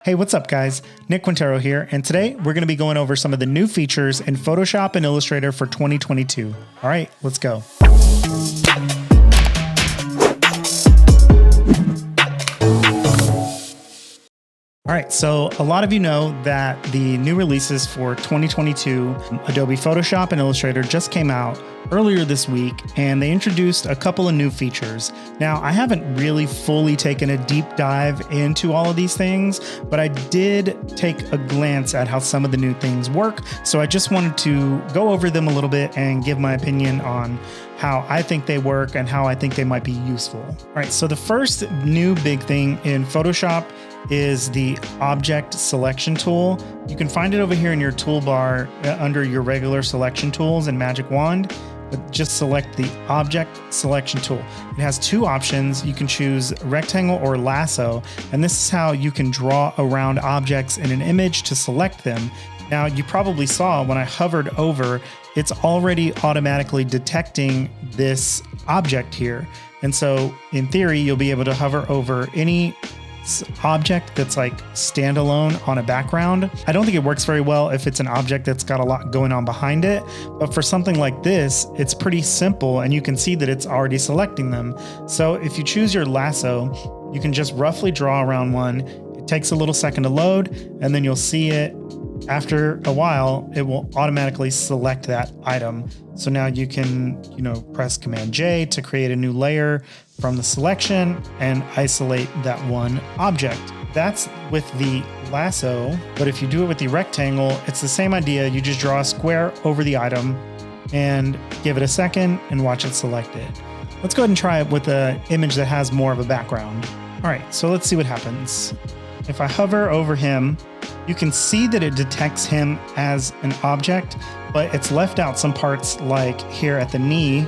Hey, what's up guys? Nick Quintero here, and today we're going to be going over some of the new features in Photoshop and Illustrator for 2022. All right, let's go. All right, so a lot of you know that the new releases for 2022, Adobe Photoshop and Illustrator just came out earlier this week, and they introduced a couple of new features. Now, I haven't really fully taken a deep dive into all of these things, but I did take a glance at how some of the new things work. So I just wanted to go over them a little bit and give my opinion on how I think they work and how I think they might be useful. All right, so the first new big thing in Photoshop is the object selection tool. You can find it over here in your toolbar under your regular selection tools and magic wand, but just select the object selection tool. It has two options. You can choose rectangle or lasso, and this is how you can draw around objects in an image to select them. Now, you probably saw when I hovered over, it's already automatically detecting this object here. And so in theory, you'll be able to hover over any object that's like standalone on a background. I don't think it works very well if it's an object that's got a lot going on behind it, but for something like this, it's pretty simple and you can see that it's already selecting them. So if you choose your lasso, you can just roughly draw around one. It takes a little second to load, and then you'll see it after a while, it will automatically select that item. So now you can, press Command J to create a new layer from the selection and isolate that one object. That's with the lasso, but if you do it with the rectangle, it's the same idea. You just draw a square over the item and give it a second and watch it select it. Let's go ahead and try it with an image that has more of a background. All right, so let's see what happens. If I hover over him, you can see that it detects him as an object, but it's left out some parts like here at the knee,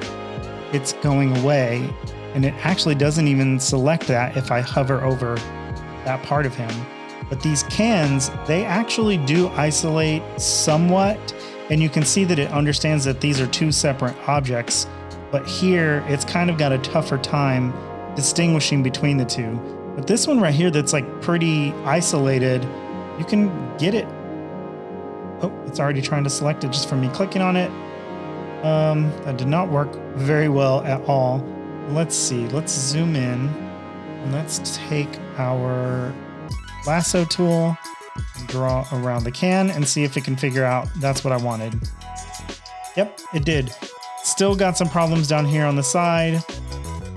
it's going away, and it actually doesn't even select that if I hover over that part of him. But these cans, they actually do isolate somewhat, and you can see that it understands that these are two separate objects, but here it's kind of got a tougher time distinguishing between the two. But this one right here that's like pretty isolated, you can get it. Oh, it's already trying to select it just from me clicking on it. That did not work very well at all. Let's see, let's zoom in and let's take our lasso tool and draw around the can and see if it can figure out that's what I wanted. Yep, it did. Still got some problems down here on the side,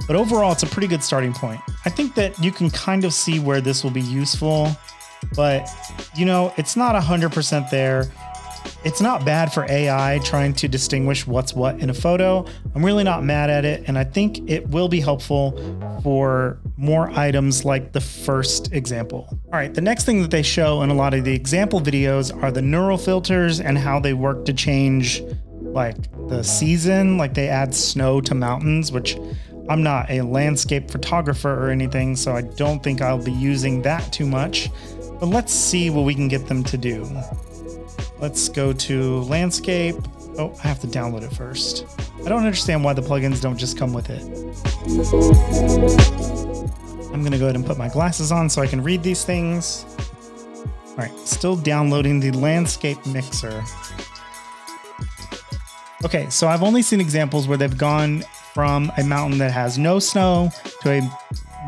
but overall it's a pretty good starting point. I think that you can kind of see where this will be useful, but it's not 100% there. It's not bad for AI trying to distinguish what's what in a photo. I'm really not mad at it, and I think it will be helpful for more items like the first example. All right, the next thing that they show in a lot of the example videos are the neural filters and how they work to change like the season, like they add snow to mountains, which I'm not a landscape photographer or anything, so I don't think I'll be using that too much. But let's see what we can get them to do. Let's go to landscape. Oh, I have to download it first. I don't understand why the plugins don't just come with it. I'm gonna go ahead and put my glasses on so I can read these things. All right, still downloading the landscape mixer. Okay, so I've only seen examples where they've gone from a mountain that has no snow to a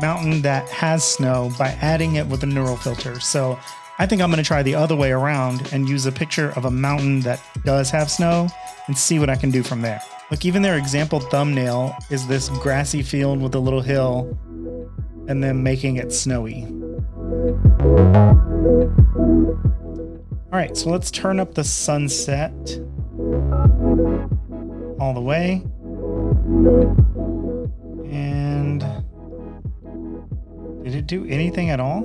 mountain that has snow by adding it with a neural filter. So I think I'm going to try the other way around and use a picture of a mountain that does have snow and see what I can do from there. Look, even their example thumbnail is this grassy field with a little hill and then making it snowy. All right, so let's turn up the sunset all the way. And did it do anything at all?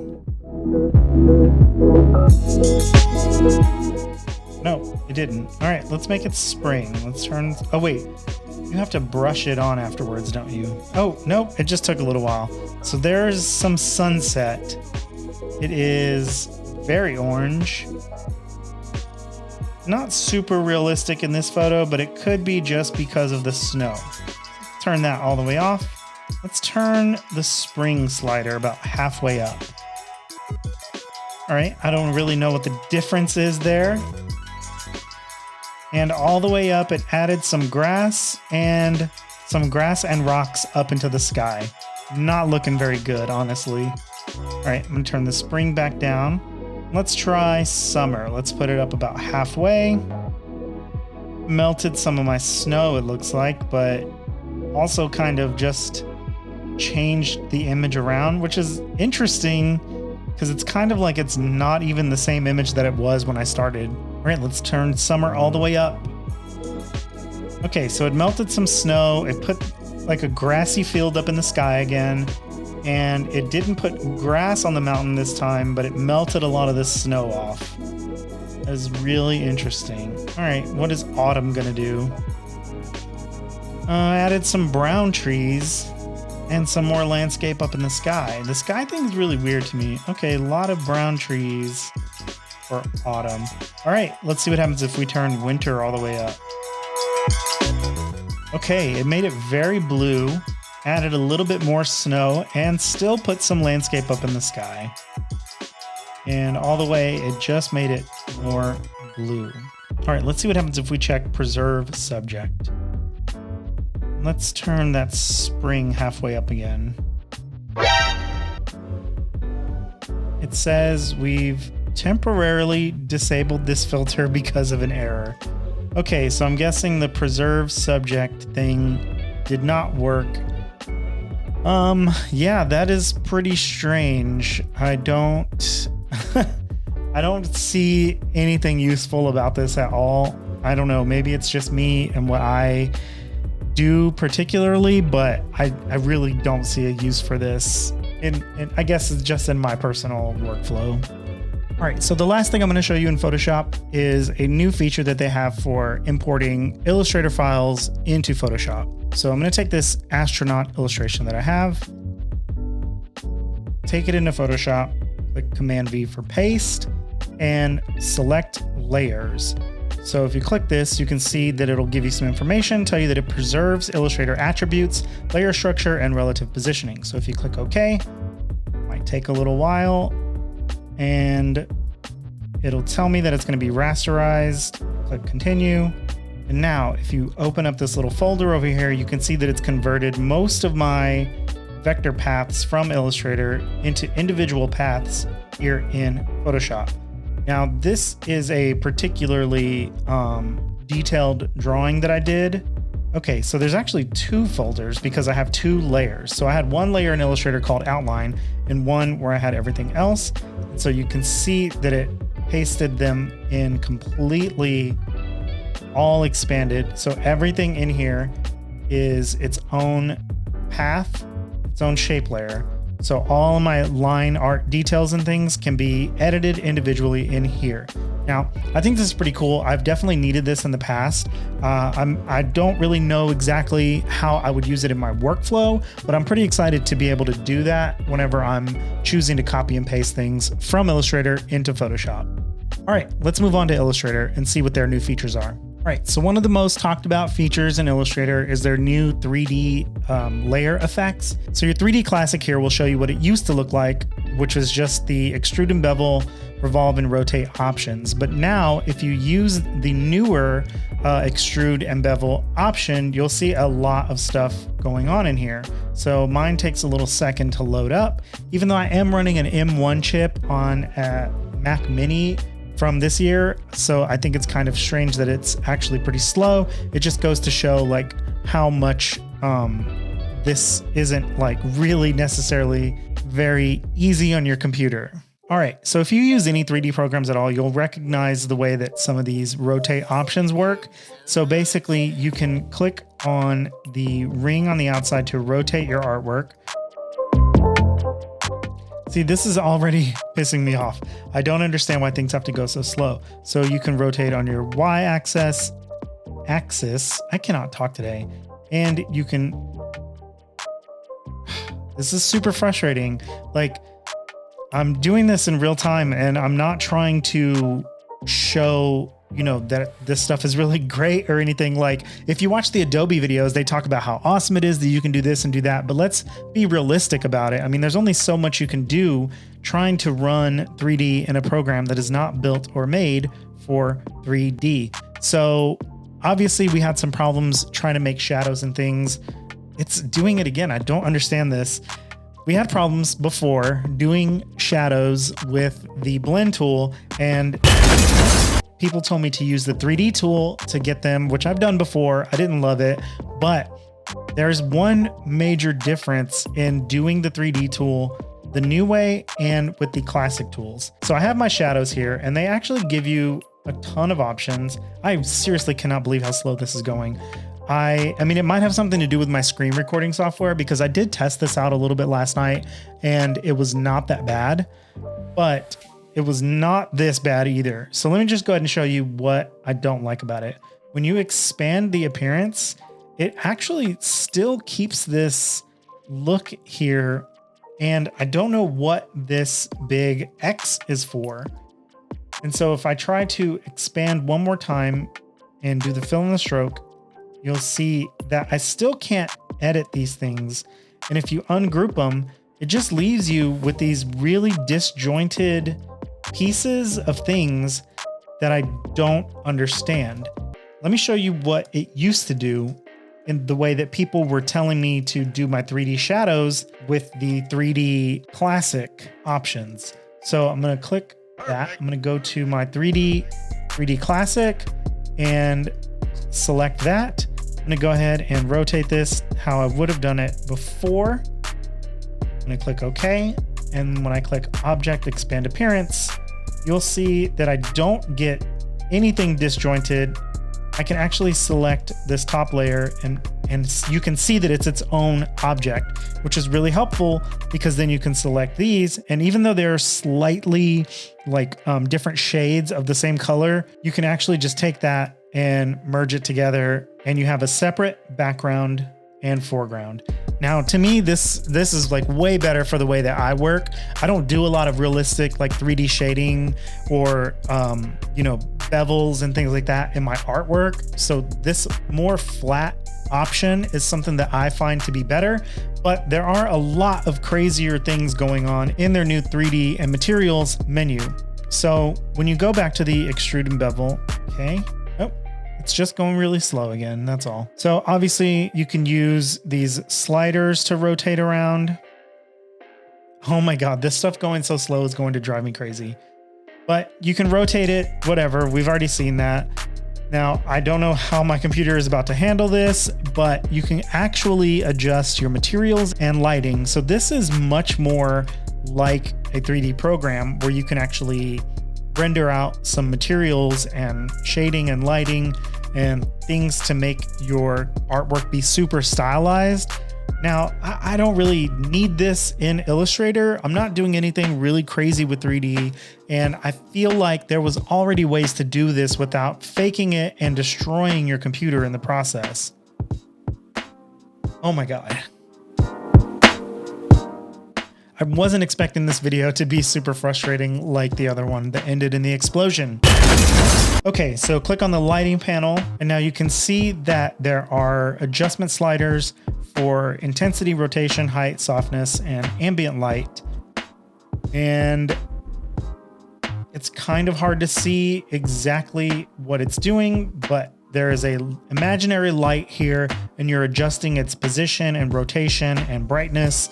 No, it didn't. All right, let's make it spring. Let's turn, oh wait, you have to brush it on afterwards, don't you? Oh, nope, it just took a little while. So there's some sunset. It is very orange. Not super realistic in this photo, but it could be just because of the snow. Turn that all the way off. Let's turn the spring slider about halfway up. All right, I don't really know what the difference is there. And all the way up, it added some grass and rocks up into the sky. Not looking very good, honestly. All right, I'm gonna turn the spring back down. Let's try summer. Let's put it up about halfway. Melted some of my snow, it looks like, but also kind of just changed the image around, which is interesting because it's kind of like it's not even the same image that it was when I started. All right, let's turn summer all the way up. Okay, so it melted some snow. It put like a grassy field up in the sky again, and it didn't put grass on the mountain this time, but it melted a lot of the snow off. That is really interesting. All right, what is autumn gonna do? I added some brown trees and some more landscape up in the sky. The sky thing is really weird to me. Okay, a lot of brown trees for autumn. All right, let's see what happens if we turn winter all the way up. Okay, it made it very blue, added a little bit more snow, and still put some landscape up in the sky. And all the way, it just made it more blue. All right, let's see what happens if we check preserve subject. Let's turn that spring halfway up again. It says we've temporarily disabled this filter because of an error. Okay, so I'm guessing the preserve subject thing did not work. Yeah, that is pretty strange. I don't I don't see anything useful about this at all. I don't know, maybe it's just me and what I do particularly, but I really don't see a use for this. And I guess it's just in my personal workflow. All right, so the last thing I'm going to show you in Photoshop is a new feature that they have for importing Illustrator files into Photoshop. So I'm going to take this astronaut illustration that I have, take it into Photoshop, click Command V for paste, and select layers. So if you click this, you can see that it'll give you some information, tell you that it preserves Illustrator attributes, layer structure, and relative positioning. So if you click OK, it might take a little while, and it'll tell me that it's going to be rasterized. Click continue. And now if you open up this little folder over here, you can see that it's converted most of my vector paths from Illustrator into individual paths here in Photoshop. Now this is a particularly detailed drawing that I did. Okay, so there's actually two folders because I have two layers. So I had one layer in Illustrator called outline and one where I had everything else. And so you can see that it pasted them in completely all expanded. So everything in here is its own path, its own shape layer. So all of my line art details and things can be edited individually in here. Now, I think this is pretty cool. I've definitely needed this in the past. I don't really know exactly how I would use it in my workflow, but I'm pretty excited to be able to do that whenever I'm choosing to copy and paste things from Illustrator into Photoshop. All right, let's move on to Illustrator and see what their new features are. All right, so one of the most talked about features in Illustrator is their new 3D layer effects. So your 3D Classic here will show you what it used to look like, which was just the extrude and bevel, revolve and rotate options. But now if you use the newer extrude and bevel option, you'll see a lot of stuff going on in here. So mine takes a little second to load up. Even though I am running an M1 chip on a Mac Mini from this year, so I think it's kind of strange that it's actually pretty slow. It just goes to show like how much this isn't like really necessarily very easy on your computer. All right, so if you use any 3D programs at all, you'll recognize the way that some of these rotate options work. So basically you can click on the ring on the outside to rotate your artwork. See, this is already pissing me off. I don't understand why things have to go so slow. So you can rotate on your y-axis, I cannot talk today. And you can, this is super frustrating. Like, I'm doing this in real time and I'm not trying to show, you know, that this stuff is really great or anything. Like if you watch the Adobe videos, they talk about how awesome it is that you can do this and do that, but let's be realistic about it. I mean, there's only so much you can do trying to run 3D in a program that is not built or made for 3D. So obviously we had some problems trying to make shadows and things. It's doing it again. I don't understand this. We had problems before doing shadows with the blend tool, and people told me to use the 3D tool to get them, which I've done before. I didn't love it, but there's one major difference in doing the 3D tool the new way and with the classic tools. So I have my shadows here, and they actually give you a ton of options. I seriously cannot believe how slow this is going. I mean, it might have something to do with my screen recording software, because I did test this out a little bit last night and it was not that bad, but it was not this bad either. So let me just go ahead and show you what I don't like about it. When you expand the appearance, it actually still keeps this look here. And I don't know what this big X is for. And so if I try to expand one more time and do the fill and the stroke, you'll see that I still can't edit these things. And if you ungroup them, it just leaves you with these really disjointed pieces of things that I don't understand. Let me show you what it used to do in the way that people were telling me to do my 3D shadows with the 3D classic options. So I'm going to click that. I'm going to go to my 3D classic and select that. I'm going to go ahead and rotate this how I would have done it before. I'm going to click OK. And when I click Object Expand Appearance, you'll see that I don't get anything disjointed. I can actually select this top layer and you can see that it's its own object, which is really helpful, because then you can select these. And even though they're slightly like different shades of the same color, you can actually just take that and merge it together, and you have a separate background and foreground. Now, to me, this is like way better for the way that I work. I don't do a lot of realistic like 3D shading or, bevels and things like that in my artwork. So this more flat option is something that I find to be better, but there are a lot of crazier things going on in their new 3D and materials menu. So when you go back to the extrude and bevel, okay. It's just going really slow again, that's all. So obviously you can use these sliders to rotate around. Oh my God, this stuff going so slow is going to drive me crazy. But you can rotate it, whatever, we've already seen that. Now, I don't know how my computer is about to handle this, but you can actually adjust your materials and lighting. So this is much more like a 3D program where you can actually render out some materials and shading and lighting and things to make your artwork be super stylized. Now, I don't really need this in Illustrator. I'm not doing anything really crazy with 3D, and I feel like there was already ways to do this without faking it and destroying your computer in the process. Oh my God. I wasn't expecting this video to be super frustrating like the other one that ended in the explosion. Okay, so click on the lighting panel, and now you can see that there are adjustment sliders for intensity, rotation, height, softness, and ambient light. And it's kind of hard to see exactly what it's doing, but there is a imaginary light here, and you're adjusting its position and rotation and brightness,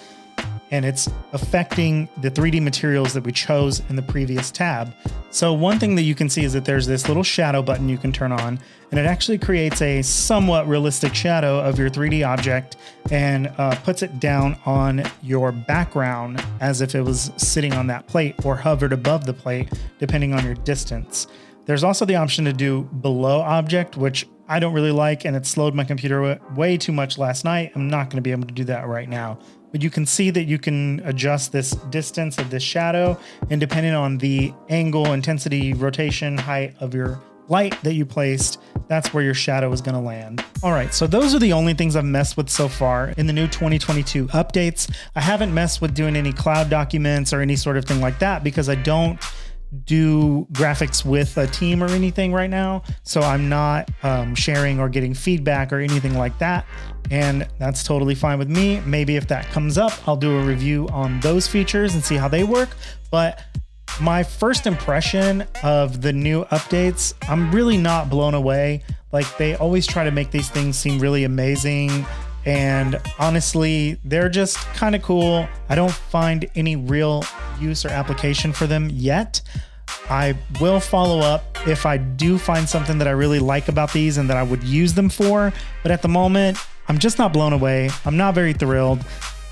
and it's affecting the 3D materials that we chose in the previous tab. So one thing that you can see is that there's this little shadow button you can turn on, and it actually creates a somewhat realistic shadow of your 3D object and puts it down on your background as if it was sitting on that plate or hovered above the plate, depending on your distance. There's also the option to do below object, which I don't really like, and it slowed my computer way too much last night. I'm not going to be able to do that right now. But you can see that you can adjust this distance of this shadow, and depending on the angle, intensity, rotation, height of your light that you placed, that's where your shadow is going to land. All right, so those are the only things I've messed with so far in the new 2022 updates. I haven't messed with doing any cloud documents or any sort of thing like that because I don't do graphics with a team or anything right now, so I'm not sharing or getting feedback or anything like that, and that's totally fine with me. Maybe if that comes up, I'll do a review on those features and see how they work. But my first impression of the new updates, I'm really not blown away. Like, they always try to make these things seem really amazing, and honestly, they're just kind of cool. I don't find any real use or application for them yet. I will follow up if I do find something that I really like about these and that I would use them for. But at the moment, I'm just not blown away. I'm not very thrilled.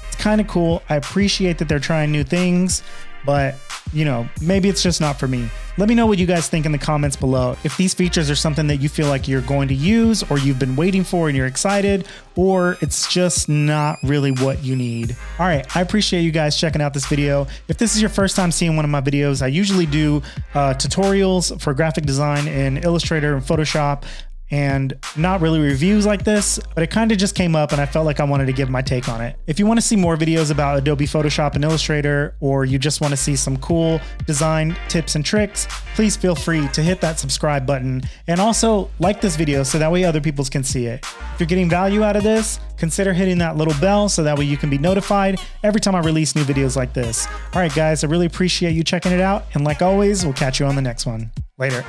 It's kind of cool. I appreciate that they're trying new things, but you know, maybe it's just not for me. Let me know what you guys think in the comments below. If these features are something that you feel like you're going to use, or you've been waiting for and you're excited, or it's just not really what you need. All right, I appreciate you guys checking out this video. If this is your first time seeing one of my videos, I usually do tutorials for graphic design in Illustrator and Photoshop, and not really reviews like this, but it kind of just came up and I felt like I wanted to give my take on it. If you want to see more videos about Adobe Photoshop and Illustrator, or you just want to see some cool design tips and tricks, please feel free to hit that subscribe button, and also like this video so that way other people can see it. If you're getting value out of this, consider hitting that little bell so that way you can be notified every time I release new videos like this. All right, guys, I really appreciate you checking it out, and like always, we'll catch you on the next one. Later.